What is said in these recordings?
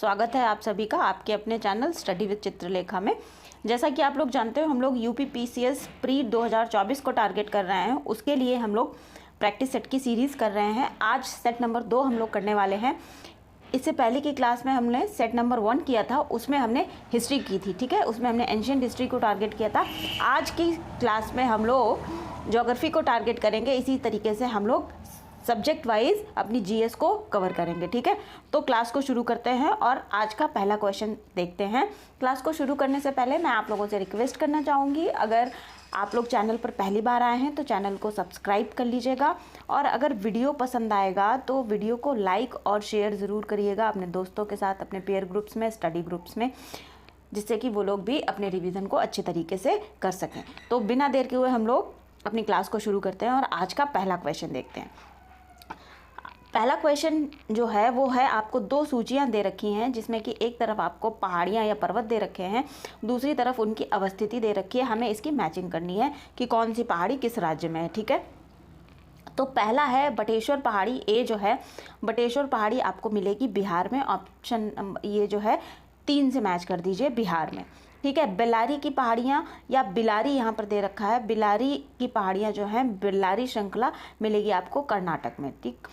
स्वागत है आप सभी का आपके अपने चैनल स्टडी विद चित्रलेखा में। जैसा कि आप लोग जानते हो, हम लोग यूपी पीसीएस प्री 2024 को टारगेट कर रहे हैं। उसके लिए हम लोग प्रैक्टिस सेट की सीरीज़ कर रहे हैं। आज सेट नंबर 2 हम लोग करने वाले हैं। इससे पहले की क्लास में हमने सेट नंबर 1 किया था, उसमें हमने हिस्ट्री की थी, ठीक है। उसमें हमने एंशिएंट हिस्ट्री को टारगेट किया था। आज की क्लास में हम लोग ज्योग्राफी को टारगेट करेंगे। इसी तरीके से हम लोग सब्जेक्ट वाइज अपनी जीएस को कवर करेंगे, ठीक है। तो क्लास को शुरू करते हैं और आज का पहला क्वेश्चन देखते हैं। क्लास को शुरू करने से पहले मैं आप लोगों से रिक्वेस्ट करना चाहूँगी, अगर आप लोग चैनल पर पहली बार आए हैं तो चैनल को सब्सक्राइब कर लीजिएगा, और अगर वीडियो पसंद आएगा तो वीडियो को लाइक और शेयर ज़रूर करिएगा अपने दोस्तों के साथ, अपने पेयर ग्रुप्स में, स्टडी ग्रुप्स में, जिससे कि वो लोग भी अपने रिवीजन को अच्छे तरीके से कर सकें। तो बिना देर के हुए हम लोग अपनी क्लास को शुरू करते हैं और आज का पहला क्वेश्चन देखते हैं। पहला क्वेश्चन जो है वो है, आपको 2 सूचियां दे रखी हैं, जिसमें कि एक तरफ आपको पहाड़ियां या पर्वत दे रखे हैं, दूसरी तरफ उनकी अवस्थिति दे रखी है। हमें इसकी मैचिंग करनी है कि कौन सी पहाड़ी किस राज्य में है, ठीक है। तो पहला है बटेश्वर पहाड़ी। ए जो है बटेश्वर पहाड़ी आपको मिलेगी बिहार में। ऑप्शन ये जो है 3 से मैच कर दीजिए, बिहार में, ठीक है। बेल्लारी की पहाड़ियाँ या बिलारी यहाँ पर दे रखा है, बिलारी की पहाड़ियाँ जो हैं बिलारी श्रृंखला मिलेगी आपको कर्नाटक में, ठीक।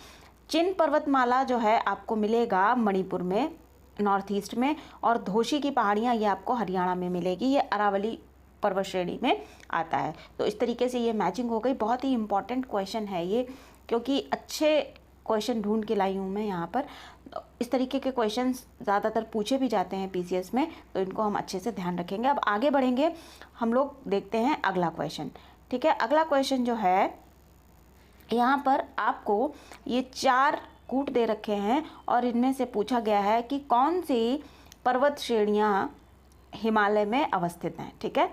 चिन पर्वतमाला जो है आपको मिलेगा मणिपुर में, नॉर्थ ईस्ट में, और धोशी की पहाड़ियाँ ये आपको हरियाणा में मिलेगी। ये अरावली पर्वत श्रेणी में आता है। तो इस तरीके से ये मैचिंग हो गई। बहुत ही इंपॉर्टेंट क्वेश्चन है ये, क्योंकि अच्छे क्वेश्चन ढूंढ के लाई हूँ मैं यहाँ पर। इस तरीके के क्वेश्चन ज़्यादातर पूछे भी जाते हैं पीसीएस में, तो इनको हम अच्छे से ध्यान रखेंगे। अब आगे बढ़ेंगे, हम लोग देखते हैं अगला क्वेश्चन, ठीक है। अगला क्वेश्चन जो है, यहाँ पर आपको ये 4 कूट दे रखे हैं और इनमें से पूछा गया है कि कौन सी पर्वत श्रेणियाँ हिमालय में अवस्थित हैं, ठीक है।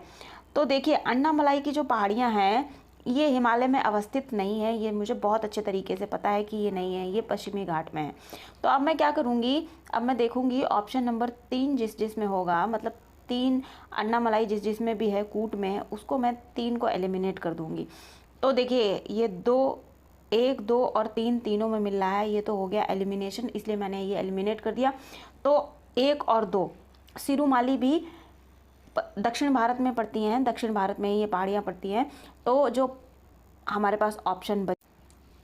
तो देखिए, अन्नामलाई की जो पहाड़ियाँ हैं ये हिमालय में अवस्थित नहीं है। ये मुझे बहुत अच्छे तरीके से पता है कि ये नहीं है, ये पश्चिमी घाट में है। तो अब मैं क्या करूँगी, अब मैं देखूँगी ऑप्शन नंबर 3 जिसमें होगा, मतलब 3 अन्नामलाई जिसमें भी है कूट में, उसको मैं 3 को एलिमिनेट कर दूँगी। तो देखिए, ये 1, 2 और 3 तीनों में मिल रहा है, ये तो हो गया एलिमिनेशन, इसलिए मैंने ये एलिमिनेट कर दिया। तो 1 और 2 सिरुमाली भी दक्षिण भारत में पड़ती हैं, दक्षिण भारत में ये पहाड़ियाँ पड़ती हैं। तो जो हमारे पास ऑप्शन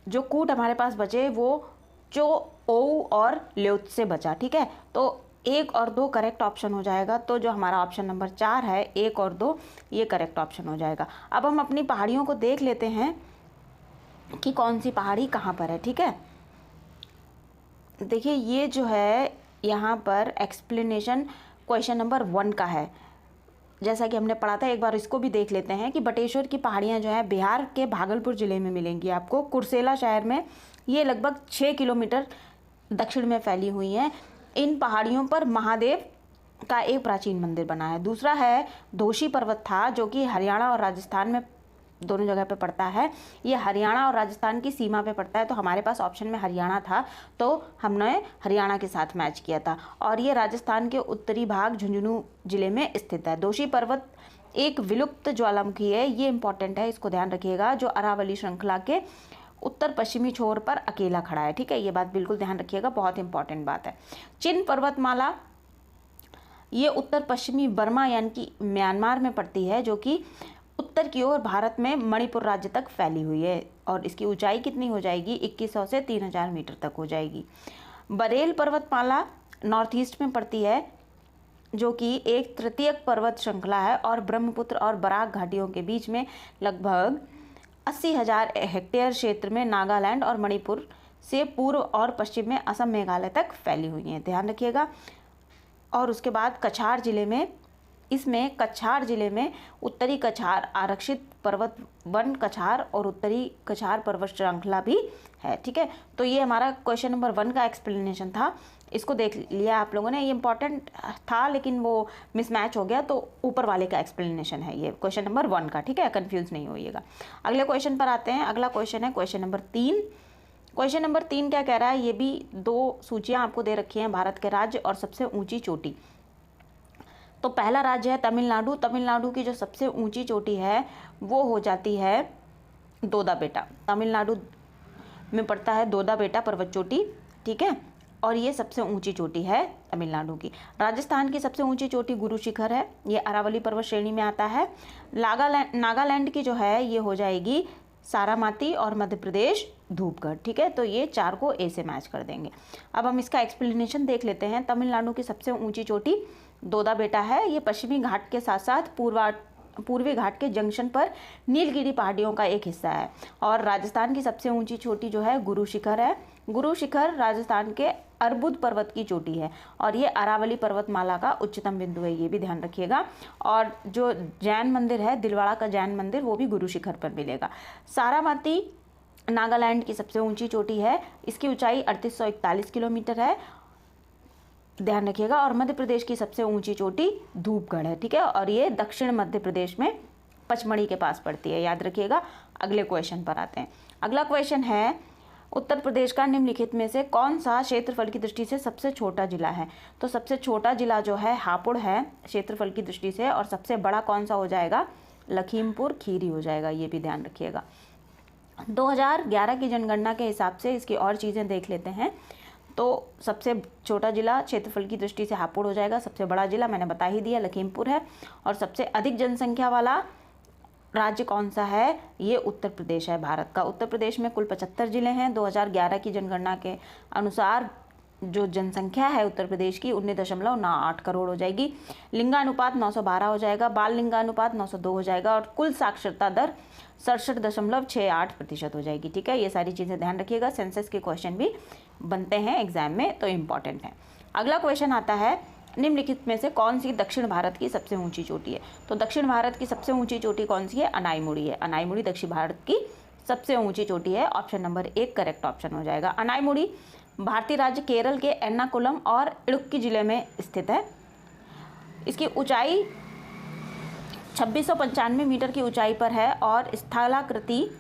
जो कूट हमारे पास बचे वो जो ओउ और ल्योत से बचा, ठीक है। तो 1 और 2 करेक्ट ऑप्शन हो जाएगा। तो जो हमारा ऑप्शन नंबर 4 है, 1 और 2, ये करेक्ट ऑप्शन हो जाएगा। अब हम अपनी पहाड़ियों को देख लेते हैं कि कौन सी पहाड़ी कहाँ पर है, ठीक है। देखिए, ये जो है यहाँ पर एक्सप्लेनेशन क्वेश्चन नंबर 1 का है, जैसा कि हमने पढ़ा था। एक बार इसको भी देख लेते हैं कि बटेश्वर की पहाड़ियाँ जो है बिहार के भागलपुर ज़िले में मिलेंगी आपको, कुर्सेला शहर में। ये लगभग 6 किलोमीटर दक्षिण में फैली हुई हैं। इन पहाड़ियों पर महादेव का एक प्राचीन मंदिर बना है। दूसरा है धोशी पर्वत था, जो कि हरियाणा और राजस्थान में दोनों जगह पे पड़ता है। ये हरियाणा और राजस्थान की सीमा पे पड़ता है। तो हमारे पास ऑप्शन में हरियाणा था, तो हमने हरियाणा के साथ मैच किया था। और ये राजस्थान के उत्तरी भाग झुंझुनू जिले में स्थित है। दोशी पर्वत एक विलुप्त ज्वालामुखी है, ये इंपॉर्टेंट है, इसको ध्यान रखिएगा, जो अरावली श्रृंखला के उत्तर पश्चिमी छोर पर अकेला खड़ा है, ठीक है। ये बात बिल्कुल ध्यान रखिएगा, बहुत इंपॉर्टेंट बात है। चिन पर्वतमाला ये उत्तर पश्चिमी बर्मा यानी कि म्यांमार में पड़ती है, जो कि उत्तर की ओर भारत में मणिपुर राज्य तक फैली हुई है। और इसकी ऊंचाई कितनी हो जाएगी, 2100 से 3000 मीटर तक हो जाएगी। बरेल पर्वतमाला नॉर्थ ईस्ट में पड़ती है, जो कि एक तृतीयक पर्वत श्रृंखला है और ब्रह्मपुत्र और बराक घाटियों के बीच में लगभग 80,000 हेक्टेयर क्षेत्र में नागालैंड और मणिपुर से पूर्व और पश्चिम में असम मेघालय तक फैली हुई है, ध्यान रखिएगा। और उसके बाद कछार जिले में, इसमें कछार जिले में उत्तरी कछार आरक्षित पर्वत वन कछार और उत्तरी कछार पर्वत श्रृंखला भी है, ठीक है। तो ये हमारा क्वेश्चन नंबर 1 का एक्सप्लेनेशन था। इसको देख लिया आप लोगों ने, ये इंपॉर्टेंट था लेकिन वो मिसमैच हो गया, तो ऊपर वाले का एक्सप्लेनेशन है ये क्वेश्चन नंबर 1 का, ठीक है। कंफ्यूज नहीं होइएगा। अगले क्वेश्चन पर आते हैं। अगला क्वेश्चन है क्वेश्चन नंबर 3। क्वेश्चन नंबर 3 क्या कह रहा है, ये भी 2 सूचियाँ आपको दे रखी हैं, भारत के राज्य और सबसे ऊँची चोटी। तो पहला राज्य है तमिलनाडु। तमिलनाडु की जो सबसे ऊंची चोटी है वो हो जाती है दोदा बेटा। तमिलनाडु में पड़ता है दोदा बेटा पर्वत चोटी, ठीक है। और ये सबसे ऊंची चोटी है तमिलनाडु की। राजस्थान की सबसे ऊंची चोटी गुरु शिखर है, ये अरावली पर्वत श्रेणी में आता है। नागालैंड की जो है ये हो जाएगी सारामाती, और मध्य प्रदेश धूपगढ़। ठीक है, तो ये 4 को ए से मैच कर देंगे। अब हम इसका एक्सप्लेनेशन देख लेते हैं। तमिलनाडु की सबसे ऊंची चोटी दोदा बेटा है, ये पश्चिमी घाट के साथ साथ पूर्वी घाट के जंक्शन पर नीलगिरी पहाड़ियों का एक हिस्सा है। और राजस्थान की सबसे ऊंची चोटी जो है गुरु शिखर है। गुरु शिखर राजस्थान के अर्बुद पर्वत की चोटी है और ये अरावली पर्वतमाला का उच्चतम बिंदु है, ये भी ध्यान रखिएगा। और जो जैन मंदिर है, दिलवाड़ा का जैन मंदिर, वो भी गुरु शिखर पर मिलेगा। सारामाती नागालैंड की सबसे ऊंची चोटी है, इसकी ऊंचाई 3841 किलोमीटर है, ध्यान रखिएगा। और मध्य प्रदेश की सबसे ऊंची चोटी धूपगढ़ है। ठीक है, और ये दक्षिण मध्य प्रदेश में पचमढ़ी के पास पड़ती है, याद रखिएगा। अगले क्वेश्चन पर आते हैं। अगला क्वेश्चन है, उत्तर प्रदेश का निम्नलिखित में से कौन सा क्षेत्रफल की दृष्टि से सबसे छोटा जिला है? तो सबसे छोटा जिला जो है हापुड़ है क्षेत्रफल की दृष्टि से, और सबसे बड़ा कौन सा हो जाएगा? लखीमपुर खीरी हो जाएगा, ये भी ध्यान रखिएगा। 2011 की जनगणना के हिसाब से इसकी और चीज़ें देख लेते हैं। तो सबसे छोटा जिला क्षेत्रफल की दृष्टि से हापुड़ हो जाएगा, सबसे बड़ा जिला मैंने बता ही दिया लखीमपुर है, और सबसे अधिक जनसंख्या वाला राज्य कौन सा है? ये उत्तर प्रदेश है भारत का। उत्तर प्रदेश में कुल 75 जिले हैं। 2011 की जनगणना के अनुसार जो जनसंख्या है उत्तर प्रदेश की 19.98 करोड़ हो जाएगी। लिंगानुपात 912 हो जाएगा, बाल लिंगानुपात 902 हो जाएगा, और कुल साक्षरता दर 67.68% हो जाएगी। ठीक है, ये सारी चीज़ें ध्यान रखिएगा, सेंसस के क्वेश्चन भी बनते हैं एग्जाम में, तो इम्पॉर्टेंट है। अगला क्वेश्चन आता है, निम्नलिखित में से कौन सी दक्षिण भारत की सबसे ऊंची चोटी है? तो दक्षिण भारत की सबसे ऊंची चोटी कौन सी है? अनाईमुड़ी है। अनाईमुड़ी दक्षिण भारत की सबसे ऊंची चोटी है। ऑप्शन नंबर 1 करेक्ट ऑप्शन हो जाएगा। अनाईमुड़ी भारतीय राज्य केरल के एर्नाकुलम और इडुक्की जिले में स्थित है। इसकी ऊंचाई 2695 मीटर की ऊंचाई पर है, और स्थलाकृति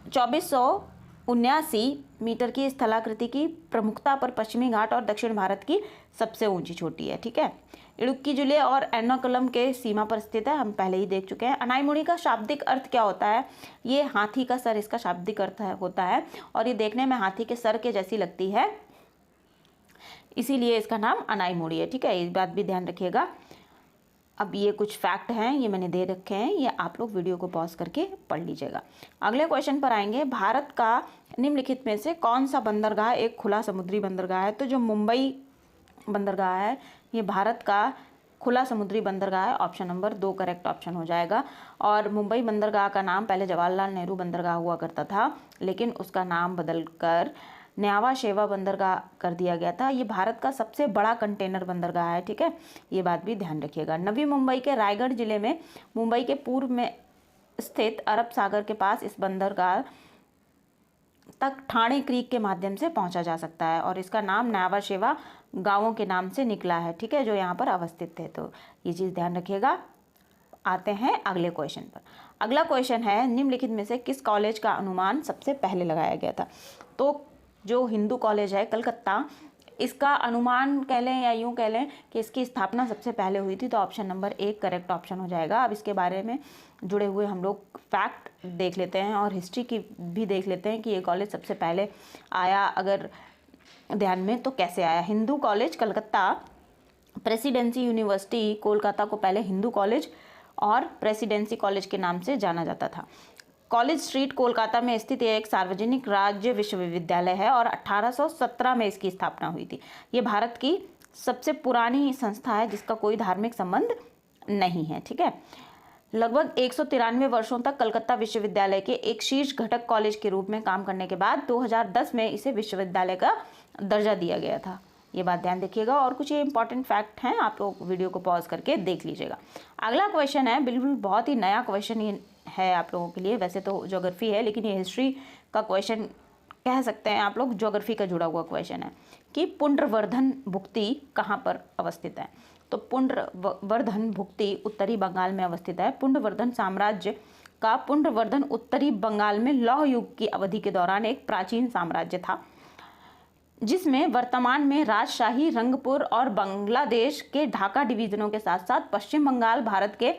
2479 मीटर की स्थलाकृति की प्रमुखता पर पश्चिमी घाट और दक्षिण भारत की सबसे ऊंची चोटी है। ठीक है, इडुक्की जिले और एर्नाकुलम के सीमा पर स्थित है, हम पहले ही देख चुके हैं। अनाईमुड़ी का शाब्दिक अर्थ क्या होता है? ये हाथी का सर इसका शाब्दिक अर्थ होता है, और ये देखने में हाथी के सर के जैसी लगती है, इसीलिए इसका नाम अनाईमुड़ी है। ठीक है, इस बात भी ध्यान रखिएगा। अब ये कुछ फैक्ट हैं, ये मैंने दे रखे हैं, ये आप लोग वीडियो को पॉज करके पढ़ लीजिएगा। अगले क्वेश्चन पर आएंगे, भारत का निम्नलिखित में से कौन सा बंदरगाह एक खुला समुद्री बंदरगाह है? तो जो मुंबई बंदरगाह है ये भारत का खुला समुद्री बंदरगाह है। ऑप्शन नंबर 2 करेक्ट ऑप्शन हो जाएगा। और मुंबई बंदरगाह का नाम पहले जवाहरलाल नेहरू बंदरगाह हुआ करता था, लेकिन उसका नाम बदलकर न्यावा शेवा बंदरगाह कर दिया गया था। ये भारत का सबसे बड़ा कंटेनर बंदरगाह है। ठीक है, ये बात भी ध्यान रखिएगा। नवी मुंबई के रायगढ़ जिले में मुंबई के पूर्व में स्थित अरब सागर के पास इस बंदरगाह तक ठाणे क्रीक के माध्यम से पहुंचा जा सकता है, और इसका नाम न्यावा शेवा गांवों के नाम से निकला है। ठीक है, जो यहाँ पर अवस्थित थे, तो ये चीज़ ध्यान रखिएगा। आते हैं अगले क्वेश्चन पर। अगला क्वेश्चन है, निम्नलिखित में से किस कॉलेज का अनुमान सबसे पहले लगाया गया था? तो जो हिंदू कॉलेज है कलकत्ता, इसका अनुमान कह लें या यूँ कह लें कि इसकी स्थापना सबसे पहले हुई थी, तो ऑप्शन नंबर 1 करेक्ट ऑप्शन हो जाएगा। अब इसके बारे में जुड़े हुए हम लोग फैक्ट देख लेते हैं और हिस्ट्री की भी देख लेते हैं कि ये कॉलेज सबसे पहले आया, अगर ध्यान में तो कैसे आया। Hindu college Calcutta, presidency university Kolkata को पहले हिंदू कॉलेज और प्रेसिडेंसी कॉलेज के नाम से जाना जाता था। कॉलेज स्ट्रीट कोलकाता में स्थित एक सार्वजनिक राज्य विश्वविद्यालय है और 1817 में इसकी स्थापना हुई थी। ये भारत की सबसे पुरानी संस्था है जिसका कोई धार्मिक संबंध नहीं है। ठीक है, लगभग 193 वर्षों तक कलकत्ता विश्वविद्यालय के एक शीर्ष घटक कॉलेज के रूप में काम करने के बाद 2010 में इसे विश्वविद्यालय का दर्जा दिया गया था। ये बात ध्यान रखिएगा। और कुछ ये इंपॉर्टेंट फैक्ट हैं, आप लोग वीडियो को पॉज करके देख लीजिएगा। अगला क्वेश्चन है, बिल्कुल बहुत ही नया क्वेश्चन ये है आप लोगों के लिए। वैसे तो ज्योग्राफी है, लेकिन ये हिस्ट्री का क्वेश्चन कह सकते हैं आप लोग, ज्योग्राफी का जुड़ा हुआ क्वेश्चन है कि पुंड्रवर्धन भुक्ति कहाँ पर अवस्थित है? तो पुंड्रवर्धन भुक्ति उत्तरी बंगाल में अवस्थित है। पुंड्रवर्धन साम्राज्य का पुंड्रवर्धन उत्तरी बंगाल में लौह युग की अवधि के दौरान एक प्राचीन साम्राज्य था, जिसमें वर्तमान में राजशाही रंगपुर और बांग्लादेश के ढाका डिवीजनों के साथ साथ पश्चिम बंगाल, भारत के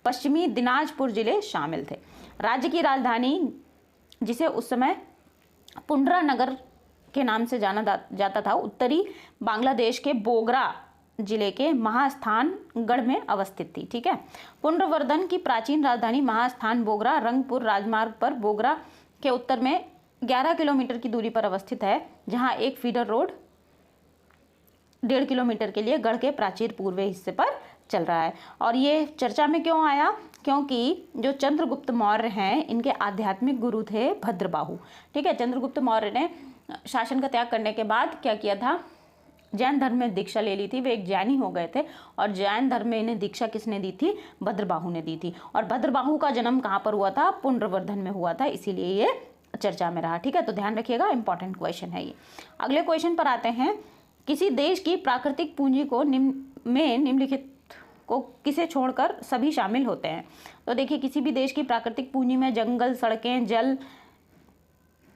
पश्चिमी दिनाजपुर जिले शामिल थे। राज्य की राजधानी, जिसे उस समय पुंड्रा नगर के नाम से जाना जाता था उत्तरी बांग्लादेश के बोगरा जिले के महास्थानगढ़ में अवस्थित थी। ठीक है, पुंड्रवर्धन की प्राचीन राजधानी महास्थान बोगरा रंगपुर राजमार्ग पर बोगरा के उत्तर में 11 किलोमीटर की दूरी पर अवस्थित है, जहां एक फीडर रोड 1.5 किलोमीटर के लिए गढ़ के प्राचीर पूर्वी हिस्से पर चल रहा है। और ये चर्चा में क्यों आया? क्योंकि जो चंद्रगुप्त मौर्य हैं इनके आध्यात्मिक गुरु थे भद्रबाहु। ठीक है, चंद्रगुप्त मौर्य ने शासन का त्याग करने के बाद क्या किया था, जैन धर्म में दीक्षा ले ली थी। वे एक जैनी हो गए थे और जैन धर्म में इन्हें दीक्षा किसने दी थी? भद्रबाहु ने दी थी। और भद्रबाहु का जन्म कहाँ पर हुआ था? पुंड्रवर्धन में हुआ था, इसीलिए ये चर्चा में रहा। ठीक है, तो ध्यान रखिएगा, इंपॉर्टेंट क्वेश्चन है ये। अगले क्वेश्चन पर आते हैं। किसी देश की प्राकृतिक पूंजी को निम्नलिखित को किसे छोड़कर सभी शामिल होते हैं? तो देखिए, किसी भी देश की प्राकृतिक पूंजी में जंगल, सड़कें, जल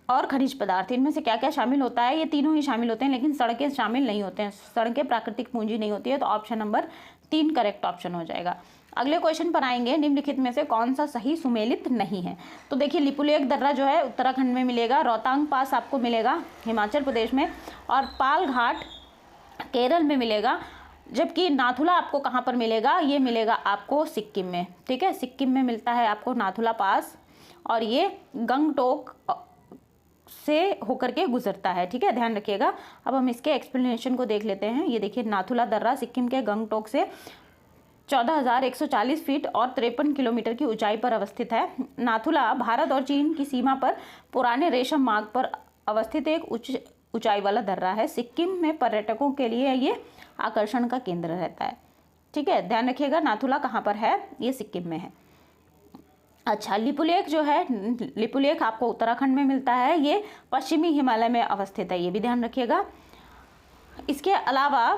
और खनिज पदार्थ, इनमें से क्या क्या शामिल होता है? ये तीनों ही शामिल होते हैं, लेकिन सड़कें शामिल नहीं होते हैं। सड़कें प्राकृतिक पूंजी नहीं होती है, तो ऑप्शन नंबर 3 करेक्ट ऑप्शन हो जाएगा। अगले क्वेश्चन पर आएंगे, निम्नलिखित में से कौन सा सही सुमेलित नहीं है? तो देखिए, लिपुलेख दर्रा जो है उत्तराखंड में मिलेगा, रोहतांग पास आपको मिलेगा हिमाचल प्रदेश में, और पाल घाट केरल में मिलेगा, जबकि नाथुला आपको कहाँ पर मिलेगा? ये मिलेगा आपको सिक्किम में। ठीक है, सिक्किम में मिलता है आपको नाथुला पास, और ये गंगटोक से होकर के गुजरता है। ठीक है, ध्यान रखिएगा। अब हम इसके एक्सप्लेनेशन को देख लेते हैं। ये देखिए, नाथुला दर्रा सिक्किम के गंगटोक से 14,140 फीट और 53 किलोमीटर की ऊंचाई पर अवस्थित है। नाथुला भारत और चीन की सीमा पर पुराने रेशम मार्ग पर अवस्थित एक ऊंचाई वाला दर्रा है। सिक्किम में पर्यटकों के लिए ये आकर्षण का केंद्र रहता है। ठीक है, ध्यान रखिएगा, नाथुला कहाँ पर है? ये सिक्किम में है। अच्छा, लिपुलेख जो है, लिपुलेख आपको उत्तराखंड में मिलता है, ये पश्चिमी हिमालय में अवस्थित है, ये भी ध्यान रखिएगा। इसके अलावा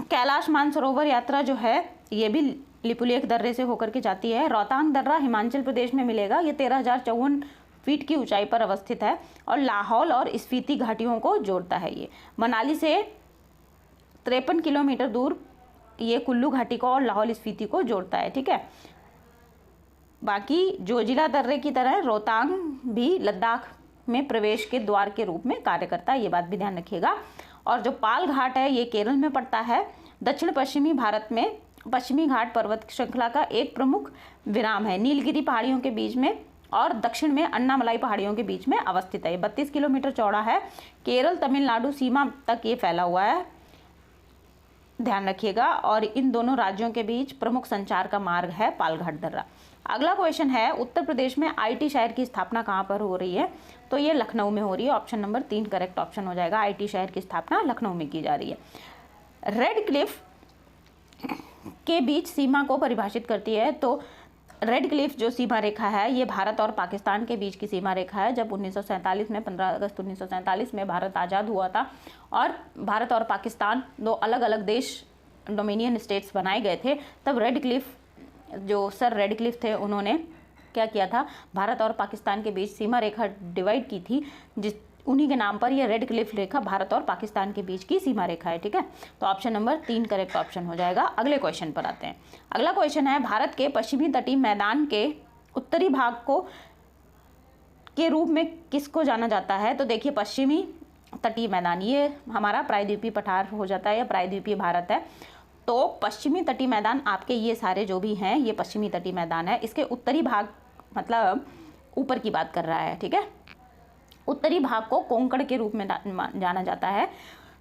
कैलाश मानसरोवर यात्रा जो है ये भी लिपुलेख दर्रे से होकर के जाती है। रोहतांग दर्रा हिमाचल प्रदेश में मिलेगा, ये 13,054 फीट की ऊंचाई पर अवस्थित है और लाहौल और स्पीति घाटियों को जोड़ता है। ये मनाली से 53 किलोमीटर दूर ये कुल्लू घाटी को और लाहौल स्पीति को जोड़ता है। ठीक है, बाकी जोजिला दर्रे की तरह रोहतांग भी लद्दाख में प्रवेश के द्वार के रूप में कार्य करता है, ये बात भी ध्यान रखिएगा। और जो पाल घाट है ये केरल में पड़ता है। दक्षिण पश्चिमी भारत में पश्चिमी घाट पर्वत श्रृंखला का एक प्रमुख विराम है, नीलगिरी पहाड़ियों के बीच में और दक्षिण में अन्नामलाई पहाड़ियों के बीच में अवस्थित है। 32 किलोमीटर चौड़ा है, केरल तमिलनाडु सीमा तक ये फैला हुआ है, ध्यान रखिएगा। और इन दोनों राज्यों के बीच प्रमुख संचार का मार्ग है पालघाट दर्रा। अगला क्वेश्चन है, उत्तर प्रदेश में आईटी शहर की स्थापना कहाँ पर हो रही है? तो ये लखनऊ में हो रही है, ऑप्शन नंबर 3 करेक्ट ऑप्शन हो जाएगा। आईटी शहर की स्थापना लखनऊ में की जा रही है। रेड क्लिफ के बीच सीमा को परिभाषित करती है। तो रेड क्लिफ जो सीमा रेखा है ये भारत और पाकिस्तान के बीच की सीमा रेखा है। जब 1947 में 15 अगस्त 1947 में भारत आज़ाद हुआ था और भारत और पाकिस्तान दो अलग अलग देश डोमिनियन स्टेट्स बनाए गए थे, तब रेड क्लिफ जो सर रेड क्लिफ थे उन्होंने क्या किया था, भारत और पाकिस्तान के बीच सीमा रेखा डिवाइड की थी, जिस उन्हीं के नाम पर यह रेड क्लिफ रेखा भारत और पाकिस्तान के बीच की सीमा रेखा है। ठीक है, तो ऑप्शन नंबर 3 करेक्ट ऑप्शन हो जाएगा। अगले क्वेश्चन पर आते हैं। अगला क्वेश्चन है, भारत के पश्चिमी तटीय मैदान के उत्तरी भाग को के रूप में किसको जाना जाता है? तो देखिए, पश्चिमी तटीय मैदान ये हमारा प्रायद्वीपीय पठार हो जाता है या प्रायद्वीपीय भारत है। तो पश्चिमी तटीय मैदान आपके ये सारे जो भी हैं ये पश्चिमी तटीय मैदान है। इसके उत्तरी भाग मतलब ऊपर की बात कर रहा है। ठीक है, उत्तरी भाग को कोंकण के रूप में जाना जाता है।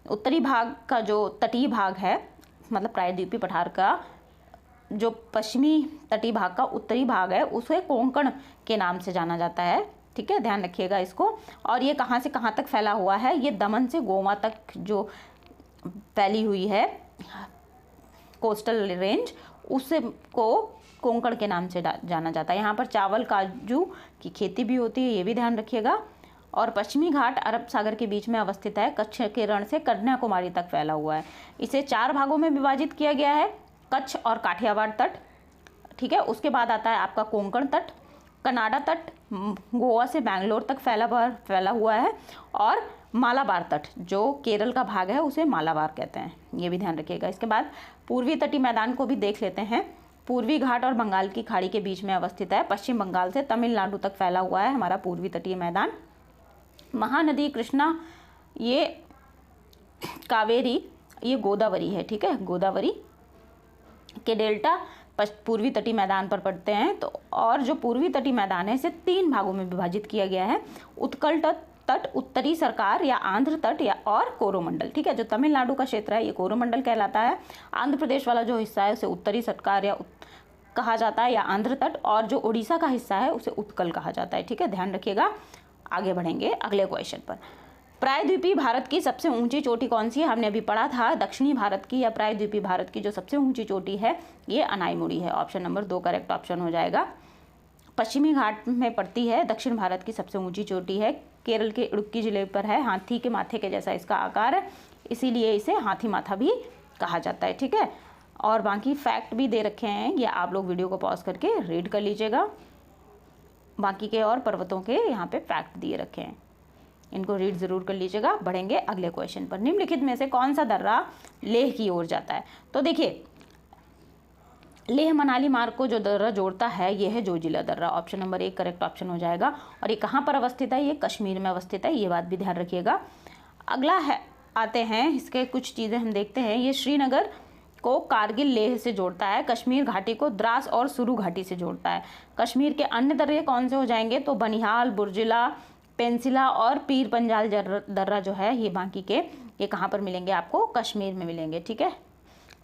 उत्तरी भाग का जो तटीय भाग है मतलब प्रायद्वीपीय पठार का जो पश्चिमी तटीय भाग का उत्तरी भाग है उसे कोंकण के नाम से जाना जाता है। ठीक है, ध्यान रखिएगा इसको। और ये कहाँ से कहाँ तक फैला हुआ है? ये दमन से गोवा तक जो फैली हुई है कोस्टल रेंज, उससे को कोंकण के नाम से जाना जाता है। यहाँ पर चावल काजू की खेती भी होती है, ये भी ध्यान रखिएगा। और पश्चिमी घाट अरब सागर के बीच में अवस्थित है, कच्छ के रण से कन्याकुमारी तक फैला हुआ है। इसे 4 भागों में विभाजित किया गया है, कच्छ और काठियावाड़ तट। ठीक है, उसके बाद आता है आपका कोंकण तट, कनाडा तट गोवा से बैंगलोर तक फैला हुआ है, और मालाबार तट जो केरल का भाग है उसे मालाबार कहते हैं, ये भी ध्यान रखिएगा। इसके बाद पूर्वी तटीय मैदान को भी देख लेते हैं। पूर्वी घाट और बंगाल की खाड़ी के बीच में अवस्थित है, पश्चिम बंगाल से तमिलनाडु तक फैला हुआ है हमारा पूर्वी तटीय मैदान। महानदी कृष्णा ये कावेरी, ये गोदावरी है, ठीक है। गोदावरी के डेल्टा पूर्वी तटीय मैदान पर पड़ते हैं। तो और जो पूर्वी तटीय मैदान है इसे 3 भागों में विभाजित किया गया है, उत्कल तट, उत्तरी सरकार या आंध्र तट या और कोरोमंडल, ठीक है। जो तमिलनाडु का क्षेत्र है ये कोरोमंडल कहलाता है। आंध्र प्रदेश वाला जो हिस्सा है उसे उत्तरी सरकार या कहा जाता है या आंध्र तट, और जो उड़ीसा का हिस्सा है उसे उत्कल कहा जाता है, ठीक है। ध्यान रखिएगा। आगे बढ़ेंगे अगले क्वेश्चन पर। प्रायद्वीपीय भारत की सबसे ऊंची चोटी कौन सी है? हमने अभी पढ़ा था दक्षिणी भारत की या प्रायद्वीपीय भारत की जो सबसे ऊंची चोटी है ये अनाईमुड़ी है। ऑप्शन नंबर 2 करेक्ट ऑप्शन हो जाएगा। पश्चिमी घाट में पड़ती है, दक्षिण भारत की सबसे ऊंची चोटी है, केरल के इडुक्की जिले पर है, हाथी के माथे के जैसा इसका आकार है, इसीलिए इसे हाथी माथा भी कहा जाता है, ठीक है। और बाकी फैक्ट भी दे रखे हैं, ये आप लोग वीडियो को पॉज करके रीड कर लीजिएगा। बाकी के और पर्वतों के यहाँ पे फैक्ट दिए रखे हैं, इनको रीड ज़रूर कर लीजिएगा। बढ़ेंगे अगले क्वेश्चन पर। निम्नलिखित में से कौन सा दर्रा लेह की ओर जाता है? तो देखिए लेह मनाली मार्ग को जो दर्रा जोड़ता है ये है जोजिला दर्रा। ऑप्शन नंबर 1 करेक्ट ऑप्शन हो जाएगा। और ये कहाँ पर अवस्थित है? ये कश्मीर में अवस्थित है, ये बात भी ध्यान रखिएगा। अगला है आते हैं इसके कुछ चीज़ें हम देखते हैं। ये श्रीनगर को कारगिल लेह से जोड़ता है, कश्मीर घाटी को द्रास और सुरू घाटी से जोड़ता है। कश्मीर के अन्य दर्रे कौन से हो जाएंगे? तो बनिहाल, बुर्जिला, पेंसिला और पीर पंजाल दर्रा जो है ये बाकी के ये कहाँ पर मिलेंगे? आपको कश्मीर में मिलेंगे, ठीक है।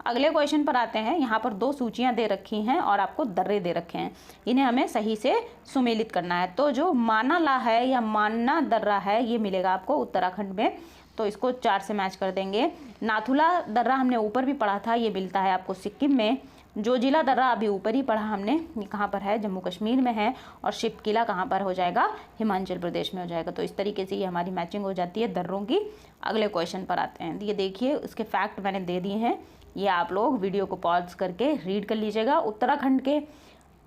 अगले क्वेश्चन पर आते हैं। यहाँ पर 2 सूचियाँ दे रखी हैं और आपको दर्रे दे रखे हैं, इन्हें हमें सही से सुमेलित करना है। तो जो मानाला है या मान्ना दर्रा है ये मिलेगा आपको उत्तराखंड में, तो इसको 4 से मैच कर देंगे। नाथुला दर्रा हमने ऊपर भी पढ़ा था, ये मिलता है आपको सिक्किम में। जोजिला दर्रा अभी ऊपर ही पढ़ा हमने, ये कहाँ पर है? जम्मू कश्मीर में है। और शिपकिला कहाँ पर हो जाएगा? हिमाचल प्रदेश में हो जाएगा। तो इस तरीके से ये हमारी मैचिंग हो जाती है दर्रों की। अगले क्वेश्चन पर आते हैं। ये देखिए उसके फैक्ट मैंने दे दिए हैं, ये आप लोग वीडियो को पॉज करके रीड कर लीजिएगा। उत्तराखंड के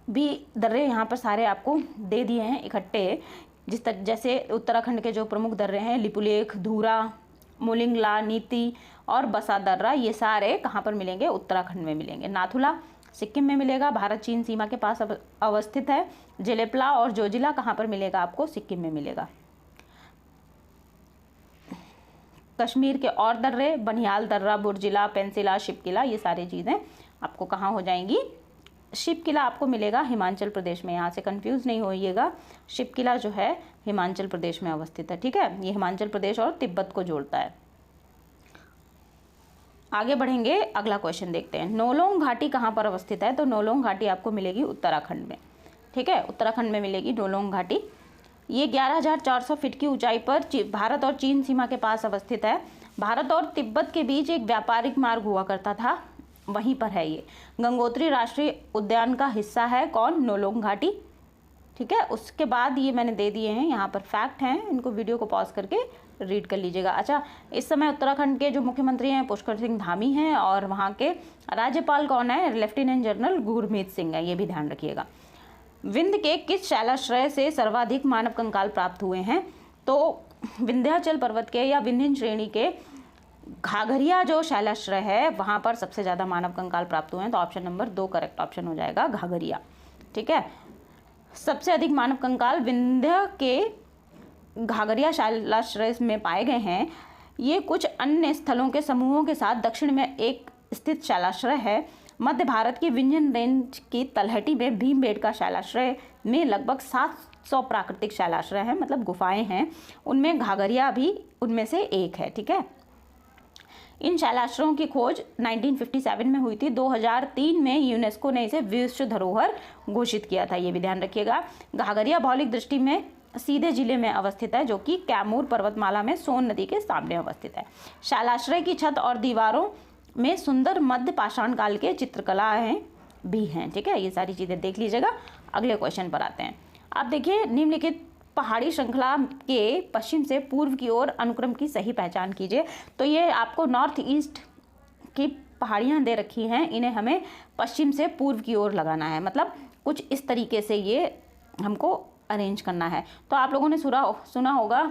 भी दर्रे यहाँ पर सारे आपको दे दिए हैं इकट्ठे, जैसे उत्तराखंड के जो प्रमुख दर्रे हैं लिपुलेख, धूरा, मोलिंगला, नीति और बसा दर्रा, ये सारे कहाँ पर मिलेंगे? उत्तराखंड में मिलेंगे। नाथुला सिक्किम में मिलेगा, भारत चीन सीमा के पास अवस्थित है। जेलेपला और जोजिला कहाँ पर मिलेगा? आपको सिक्किम में मिलेगा। कश्मीर के और दर्रे बनिहाल दर्रा, बुर्जिला, पेंसिला, शिपकिला, ये सारी चीज़ें आपको कहाँ हो जाएंगी? शिपकिला आपको मिलेगा हिमाचल प्रदेश में, यहाँ से कंफ्यूज नहीं होइएगा। शिपकिला जो है हिमाचल प्रदेश में अवस्थित है, ठीक है। ये हिमाचल प्रदेश और तिब्बत को जोड़ता है। आगे बढ़ेंगे, अगला क्वेश्चन देखते हैं। नोलोंग घाटी कहाँ पर अवस्थित है? तो नोलोंग घाटी आपको मिलेगी उत्तराखंड में, ठीक है। उत्तराखंड में मिलेगी नोलोंग घाटी। ये 11,400 फीट की ऊंचाई पर भारत और चीन सीमा के पास अवस्थित है। भारत और तिब्बत के बीच एक व्यापारिक मार्ग हुआ करता था, वहीं पर है ये। गंगोत्री राष्ट्रीय उद्यान का हिस्सा है कौन? नोलोंग घाटी, ठीक है। उसके बाद ये मैंने दे दिए हैं, यहाँ पर फैक्ट हैं, इनको वीडियो को पॉज करके रीड कर लीजिएगा। अच्छा, इस समय उत्तराखंड के जो मुख्यमंत्री हैं पुष्कर सिंह धामी हैं और वहाँ के राज्यपाल कौन है? लेफ्टिनेंट जनरल गुरमीत सिंह है, ये भी ध्यान रखिएगा। विंध्य के किस शैलाश्रय से सर्वाधिक मानव कंकाल प्राप्त हुए हैं? तो विंध्याचल पर्वत के या विंध्य श्रेणी के घाघरिया जो शैलाश्रय है वहाँ पर सबसे ज़्यादा मानव कंकाल प्राप्त हुए हैं। तो ऑप्शन नंबर 2 करेक्ट ऑप्शन हो जाएगा, घाघरिया, ठीक है। सबसे अधिक मानव कंकाल विंध्य के घाघरिया शैलाश्रय में पाए गए हैं। ये कुछ अन्य स्थलों के समूहों के साथ दक्षिण में एक स्थित शैलाश्रय है। मध्य भारत की विंध्यन रेंज की तलहटी में भीमबेटका शैलाश्रय में लगभग 700 प्राकृतिक शैलाश्रय हैं, मतलब गुफाएं हैं, उनमें घाघरिया भी उनमें से एक है, ठीक है। इन शैलाश्रयों की खोज 1957 में हुई थी। 2003 में यूनेस्को ने इसे विश्व धरोहर घोषित किया था, ये भी ध्यान रखिएगा। घाघरिया भौगोलिक दृष्टि में सीधे जिले में अवस्थित है, जो कि कैमूर पर्वतमाला में सोन नदी के सामने अवस्थित है। शैलाश्रय की छत और दीवारों में सुंदर मध्य पाषाण काल के चित्रकलाएं भी हैं, ठीक है। ये सारी चीज़ें देख लीजिएगा। अगले क्वेश्चन पर आते हैं। आप देखिए, निम्नलिखित पहाड़ी श्रृंखला के पश्चिम से पूर्व की ओर अनुक्रम की सही पहचान कीजिए। तो ये आपको नॉर्थ ईस्ट की पहाड़ियाँ दे रखी हैं, इन्हें हमें पश्चिम से पूर्व की ओर लगाना है, मतलब कुछ इस तरीके से ये हमको अरेंज करना है। तो आप लोगों ने सुना होगा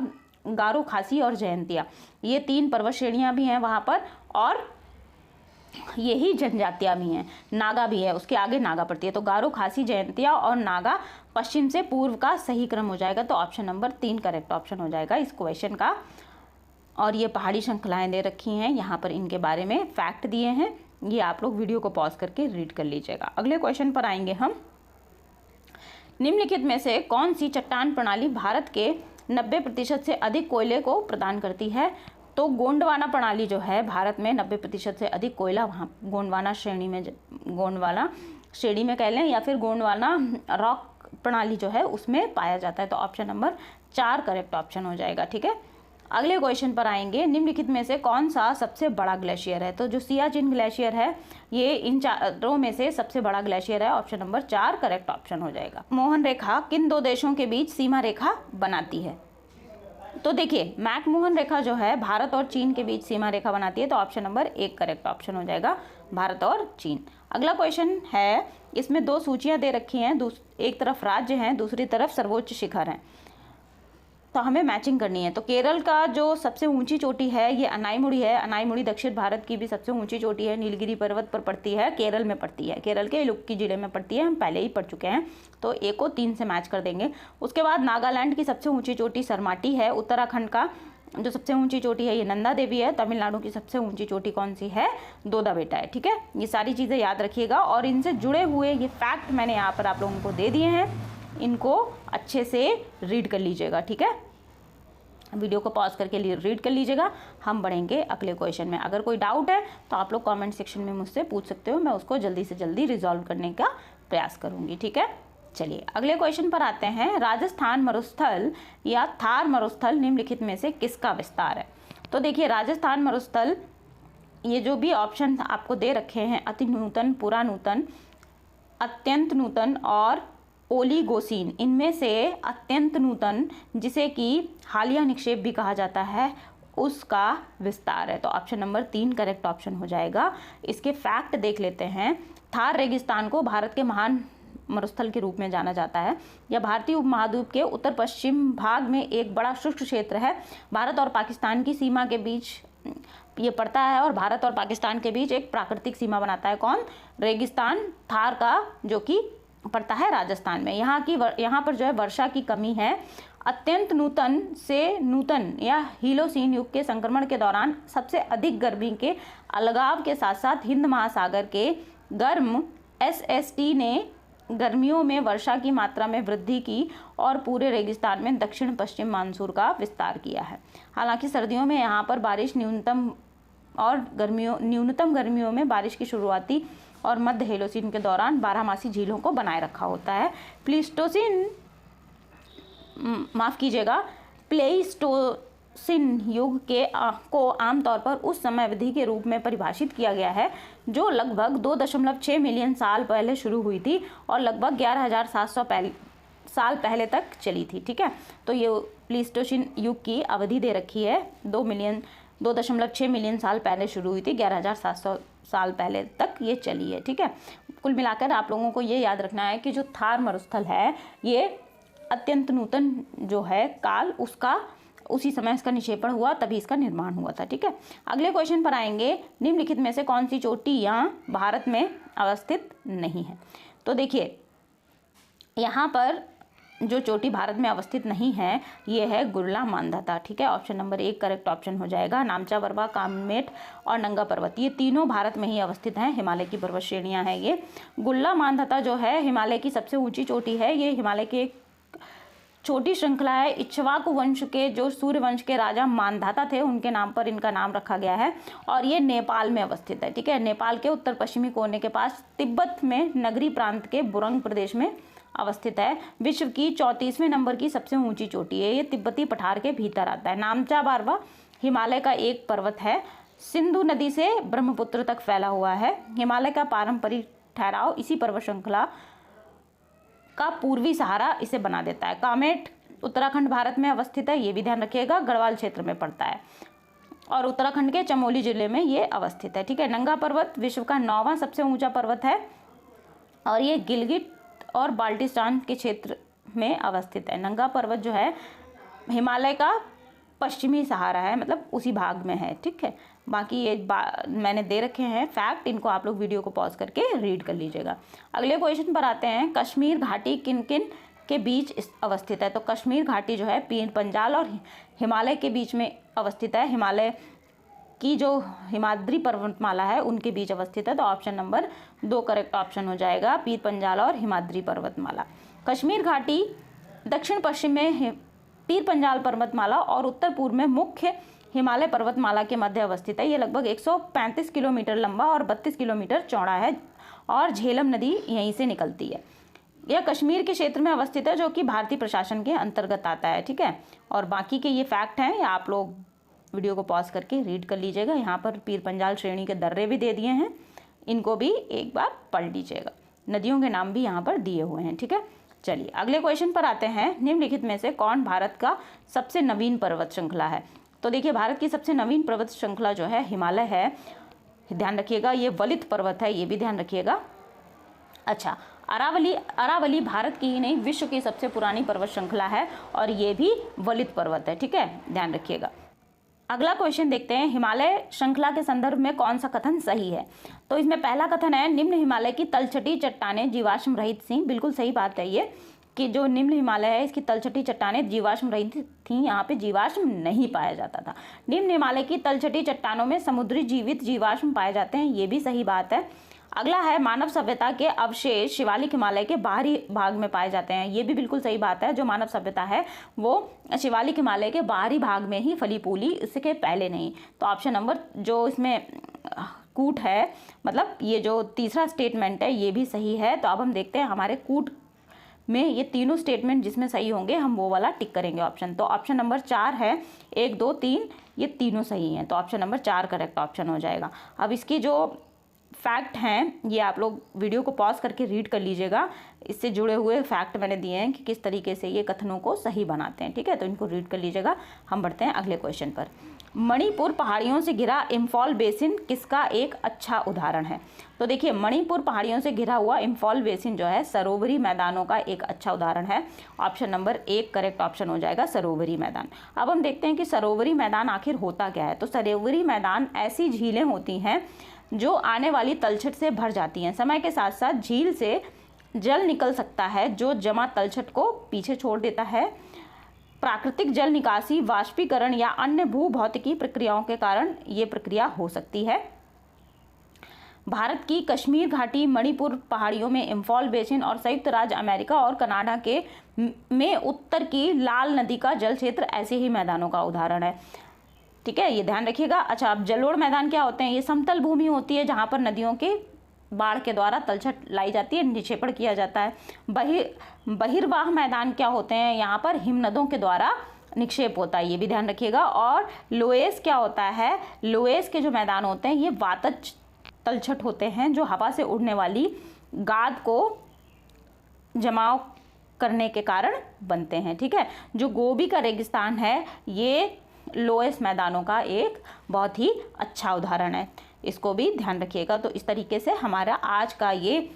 गारो, खासी और जयंतिया, ये 3 पर्वत श्रेणियाँ भी हैं वहाँ पर, और यही जनजातियाँ भी हैं, नागा भी है, उसके आगे नागा पड़ती है। तो गारो, खासी, जयंतिया और नागा पश्चिम से पूर्व का सही क्रम हो जाएगा। तो ऑप्शन नंबर 3 करेक्ट ऑप्शन हो जाएगा इस क्वेश्चन का। और ये पहाड़ी श्रृंखलाएं दे रखी हैं, यहाँ पर इनके बारे में फैक्ट दिए हैं, ये आप लोग वीडियो को पॉज करके रीड कर लीजिएगा। अगले क्वेश्चन पर आएंगे हम। निम्नलिखित में से कौन सी चट्टान प्रणाली भारत के 90% से अधिक कोयले को प्रदान करती है? तो गोंडवाना प्रणाली जो है भारत में 90% से अधिक कोयला वहाँ गोंडवाना श्रेणी में कह लें या फिर गोंडवाना रॉक प्रणाली जो है उसमें पाया जाता है। तो ऑप्शन नंबर 4 करेक्ट ऑप्शन हो जाएगा। ठीक है, अगले क्वेश्चन पर आएंगे। निम्नलिखित में से कौन सा सबसे बड़ा ग्लेशियर है? तो जो सियाचिन ग्लेशियर है ये इन चारों में से सबसे बड़ा ग्लेशियर है। ऑप्शन नंबर 4 करेक्ट ऑप्शन हो जाएगा। मोहन रेखा किन 2 देशों के बीच सीमा रेखा बनाती है? तो देखिए, मैकमोहन रेखा जो है भारत और चीन के बीच सीमा रेखा बनाती है। तो ऑप्शन नंबर 1 करेक्ट ऑप्शन हो जाएगा, भारत और चीन। अगला क्वेश्चन है, इसमें 2 सूचियां दे रखी हैं, एक तरफ राज्य हैं, दूसरी तरफ सर्वोच्च शिखर हैं, तो हमें मैचिंग करनी है। तो केरल का जो सबसे ऊंची चोटी है ये अनाईमुड़ी है। अनाईमुड़ी दक्षिण भारत की भी सबसे ऊंची चोटी है, नीलगिरी पर्वत पर पड़ती है, केरल में पड़ती है, केरल के इडुक्की जिले में पड़ती है, हम पहले ही पढ़ चुके हैं। तो ए को 3 से मैच कर देंगे। उसके बाद नागालैंड की सबसे ऊंची चोटी सरमाटी है। उत्तराखंड का जो सबसे ऊंची चोटी है ये नंदा देवी है। तमिलनाडु की सबसे ऊंची चोटी कौन सी है? दोदा बेटा है। ठीक है, ये सारी चीज़ें याद रखिएगा और इनसे जुड़े हुए ये फैक्ट मैंने यहाँ पर आप लोगों को दे दिए हैं, इनको अच्छे से रीड कर लीजिएगा। ठीक है, वीडियो को पॉज करके रीड कर लीजिएगा। हम बढ़ेंगे अगले क्वेश्चन में। अगर कोई डाउट है तो आप लोग कमेंट सेक्शन में मुझसे पूछ सकते हो, मैं उसको जल्दी से जल्दी रिजॉल्व करने का प्रयास करूंगी। ठीक है, चलिए अगले क्वेश्चन पर आते हैं। राजस्थान मरुस्थल या थार मरुस्थल निम्नलिखित में से किसका विस्तार है? तो देखिए, राजस्थान मरुस्थल ये जो भी ऑप्शन आपको दे रखे हैं, अति नूतन, पुरानूतन, अत्यंत नूतन और ओलिगोसीन, इनमें से अत्यंत नूतन, जिसे कि हालिया निक्षेप भी कहा जाता है, उसका विस्तार है। तो ऑप्शन नंबर 3 करेक्ट ऑप्शन हो जाएगा। इसके फैक्ट देख लेते हैं। थार रेगिस्तान को भारत के महान मरुस्थल के रूप में जाना जाता है। यह भारतीय उपमहाद्वीप के उत्तर पश्चिम भाग में एक बड़ा शुष्क क्षेत्र है। भारत और पाकिस्तान की सीमा के बीच ये पड़ता है और भारत और पाकिस्तान के बीच एक प्राकृतिक सीमा बनाता है। कौन? रेगिस्तान थार का, जो कि पड़ता है राजस्थान में। यहाँ पर जो है वर्षा की कमी है। अत्यंत नूतन से नूतन या हीलोसीन युग के संक्रमण के दौरान सबसे अधिक गर्मी के अलगाव के साथ साथ हिंद महासागर के गर्म SST ने गर्मियों में वर्षा की मात्रा में वृद्धि की और पूरे रेगिस्तान में दक्षिण पश्चिम मानसून का विस्तार किया है। हालांकि सर्दियों में यहाँ पर बारिश न्यूनतम गर्मियों में बारिश की शुरुआती और मध्य हेलोसीन के दौरान बारहमासी झीलों को बनाए रखा होता है। प्लेइस्टोसिन युग को आमतौर पर उस समय अवधि के रूप में परिभाषित किया गया है जो लगभग 2.6 मिलियन साल पहले शुरू हुई थी और लगभग 11,700 साल पहले तक चली थी। ठीक है, तो ये प्लेइस्टोसिन युग की अवधि दे रखी है। 2.6 मिलियन साल पहले शुरू हुई थी, 11,700 साल पहले तक ये चली है। ठीक है, कुल मिलाकर आप लोगों को ये याद रखना है कि जो थार मरुस्थल है ये अत्यंत नूतन जो है काल, उसका उसी समय इसका निक्षेपण हुआ, तभी इसका निर्माण हुआ था। ठीक है, अगले क्वेश्चन पर आएंगे। निम्नलिखित में से कौन सी चोटी यहाँ भारत में अवस्थित नहीं है? तो देखिए, यहाँ पर जो चोटी भारत में अवस्थित नहीं है ये है गुरला मांधाता। ठीक है, ऑप्शन नंबर 1 करेक्ट ऑप्शन हो जाएगा। नामचा बरवा, कामेट और नंगा पर्वत, ये तीनों भारत में ही अवस्थित हैं, हिमालय की पर्वत श्रेणियाँ हैं ये। गुरला मांधाता जो है हिमालय की सबसे ऊंची चोटी है। ये हिमालय की एक छोटी श्रृंखला है। इक्ष्वाकु वंश के जो सूर्य वंश के राजा मांधाता थे, उनके नाम पर इनका नाम रखा गया है और ये नेपाल में अवस्थित है। ठीक है, नेपाल के उत्तर पश्चिमी कोने के पास तिब्बत में नगरी प्रांत के बुरंग प्रदेश में अवस्थित है। विश्व की 34वें नंबर की सबसे ऊंची चोटी है। ये तिब्बती पठार के भीतर आता है। नामचा बारवा हिमालय का एक पर्वत है, सिंधु नदी से ब्रह्मपुत्र तक फैला हुआ है। हिमालय का पारंपरिक ठहराव इसी पर्वत श्रृंखला का पूर्वी सहारा इसे बना देता है। कामेट उत्तराखंड भारत में अवस्थित है, ये भी ध्यान रखिएगा, गढ़वाल क्षेत्र में पड़ता है और उत्तराखंड के चमोली जिले में ये अवस्थित है। ठीक है, नंगा पर्वत विश्व का 9वां सबसे ऊंचा पर्वत है और ये गिलगिट और बाल्टिस्तान के क्षेत्र में अवस्थित है। नंगा पर्वत जो है हिमालय का पश्चिमी सहारा है, मतलब उसी भाग में है। ठीक है, बाकी ये मैंने दे रखे हैं फैक्ट, इनको आप लोग वीडियो को पॉज करके रीड कर लीजिएगा। अगले क्वेश्चन पर आते हैं। कश्मीर घाटी किन किन के बीच अवस्थित है? तो कश्मीर घाटी जो है पीर पंजाल और हिमालय के बीच में अवस्थित है। हिमालय की जो हिमाद्री पर्वतमाला है उनके बीच अवस्थित है। तो ऑप्शन नंबर 2 करेक्ट ऑप्शन हो जाएगा, पीर पंजाल और हिमाद्री पर्वतमाला। कश्मीर घाटी दक्षिण पश्चिम में पीर पंजाल पर्वतमाला और उत्तर पूर्व में मुख्य हिमालय पर्वतमाला के मध्य अवस्थित है। ये लगभग 135 किलोमीटर लंबा और 32 किलोमीटर चौड़ा है और झेलम नदी यहीं से निकलती है। यह कश्मीर के क्षेत्र में अवस्थित है जो कि भारतीय प्रशासन के अंतर्गत आता है। ठीक है, और बाकी के ये फैक्ट हैं, आप लोग वीडियो को पॉज करके रीड कर लीजिएगा। यहाँ पर पीर पंजाल श्रेणी के दर्रे भी दे दिए हैं, इनको भी एक बार पढ़ लीजिएगा। नदियों के नाम भी यहाँ पर दिए हुए हैं। ठीक है, चलिए अगले क्वेश्चन पर आते हैं। निम्नलिखित में से कौन भारत का सबसे नवीन पर्वत श्रृंखला है? तो देखिए, भारत की सबसे नवीन पर्वत श्रृंखला जो है हिमालय है। ध्यान रखिएगा, ये वलित पर्वत है, ये भी ध्यान रखिएगा। अच्छा, अरावली भारत की ही नहीं विश्व की सबसे पुरानी पर्वत श्रृंखला है और ये भी वलित पर्वत है। ठीक है, ध्यान रखिएगा। अगला क्वेश्चन देखते हैं, हिमालय श्रृंखला के संदर्भ में कौन सा कथन सही है? तो इसमें पहला कथन है, निम्न हिमालय की तलछटी चट्टानें जीवाश्म रहित थीं। बिल्कुल सही बात है ये, कि जो निम्न हिमालय है इसकी तलछटी चट्टानें जीवाश्म रहित थीं, यहाँ पे जीवाश्म नहीं पाया जाता था। निम्न हिमालय की तलछटी चट्टानों में समुद्री जीवित जीवाश्म पाए जाते हैं, ये भी सही बात है। अगला है, मानव सभ्यता के अवशेष शिवालिक हिमालय के बाहरी भाग में पाए जाते हैं, ये भी बिल्कुल सही बात है। जो मानव सभ्यता है वो शिवालिक हिमालय के बाहरी भाग में ही फली फूली, इसके पहले नहीं। तो ऑप्शन नंबर जो इसमें कूट है, मतलब ये जो तीसरा स्टेटमेंट है ये भी सही है। तो अब हम देखते हैं हमारे कूट में ये तीनों स्टेटमेंट जिसमें सही होंगे हम वो वाला टिक करेंगे ऑप्शन। तो ऑप्शन नंबर 4 है, 1, 2, 3 ये तीनों सही हैं। तो ऑप्शन नंबर 4 करेक्ट ऑप्शन हो जाएगा। अब इसकी जो फैक्ट हैं ये आप लोग वीडियो को पॉज करके रीड कर लीजिएगा। इससे जुड़े हुए फैक्ट मैंने दिए हैं कि किस तरीके से ये कथनों को सही बनाते हैं। ठीक है, तो इनको रीड कर लीजिएगा। हम बढ़ते हैं अगले क्वेश्चन पर। मणिपुर पहाड़ियों से घिरा इम्फॉल बेसिन किसका एक अच्छा उदाहरण है? तो देखिए, मणिपुर पहाड़ियों से घिरा हुआ इम्फॉल बेसिन जो है सरोवरी मैदानों का एक अच्छा उदाहरण है। ऑप्शन नंबर 1 करेक्ट ऑप्शन हो जाएगा, सरोवरी मैदान। अब हम देखते हैं कि सरोवरी मैदान आखिर होता क्या है। तो सरोवरी मैदान ऐसी झीलें होती हैं जो आने वाली तलछट से भर जाती हैं। समय के साथ साथ झील से जल निकल सकता है जो जमा तलछट को पीछे छोड़ देता है। प्राकृतिक जल निकासी, वाष्पीकरण या अन्य भूभौतिकी प्रक्रियाओं के कारण ये प्रक्रिया हो सकती है। भारत की कश्मीर घाटी, मणिपुर पहाड़ियों में इम्फॉल बेसिन और संयुक्त राज्य अमेरिका और कनाडा के में उत्तर की लाल नदी का जल क्षेत्र ऐसे ही मैदानों का उदाहरण है। ठीक है, ये ध्यान रखिएगा। अच्छा, अब जलोढ़ मैदान क्या होते हैं? ये समतल भूमि होती है जहाँ पर नदियों के बाढ़ के द्वारा तलछट लाई जाती है, निक्षेपण किया जाता है। बहिर्वाह मैदान क्या होते हैं? यहाँ पर हिमनदों के द्वारा निक्षेप होता है, ये भी ध्यान रखिएगा। और लोएस क्या होता है? लोएस के जो मैदान होते हैं ये वातज तलछट होते हैं जो हवा से उड़ने वाली गाद को जमाव करने के कारण बनते हैं। ठीक है, जो गोबी का रेगिस्तान है ये लोएस मैदानों का एक बहुत ही अच्छा उदाहरण है, इसको भी ध्यान रखिएगा। तो इस तरीके से हमारा आज का ये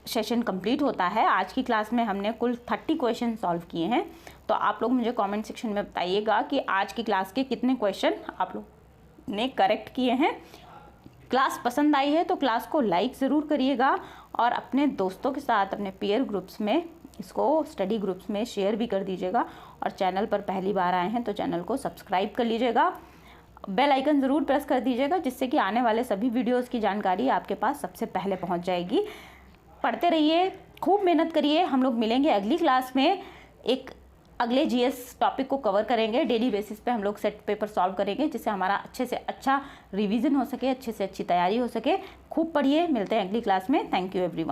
सेशन कंप्लीट होता है। आज की क्लास में हमने कुल 30 क्वेश्चन सॉल्व किए हैं। तो आप लोग मुझे कमेंट सेक्शन में बताइएगा कि आज की क्लास के कितने क्वेश्चन आप लोग ने करेक्ट किए हैं। क्लास पसंद आई है तो क्लास को लाइक ज़रूर करिएगा और अपने दोस्तों के साथ, अपने पीयर ग्रुप्स में, इसको स्टडी ग्रुप्स में शेयर भी कर दीजिएगा। और चैनल पर पहली बार आए हैं तो चैनल को सब्सक्राइब कर लीजिएगा, बेल आइकन ज़रूर प्रेस कर दीजिएगा जिससे कि आने वाले सभी वीडियोस की जानकारी आपके पास सबसे पहले पहुंच जाएगी। पढ़ते रहिए, खूब मेहनत करिए। हम लोग मिलेंगे अगली क्लास में, एक अगले जीएस टॉपिक को कवर करेंगे। डेली बेसिस पे हम लोग सेट पेपर सॉल्व करेंगे जिससे हमारा अच्छे से अच्छा रिवीजन हो सके, अच्छे से अच्छी तैयारी हो सके। खूब पढ़िए, मिलते हैं अगली क्लास में। Thank you everyone.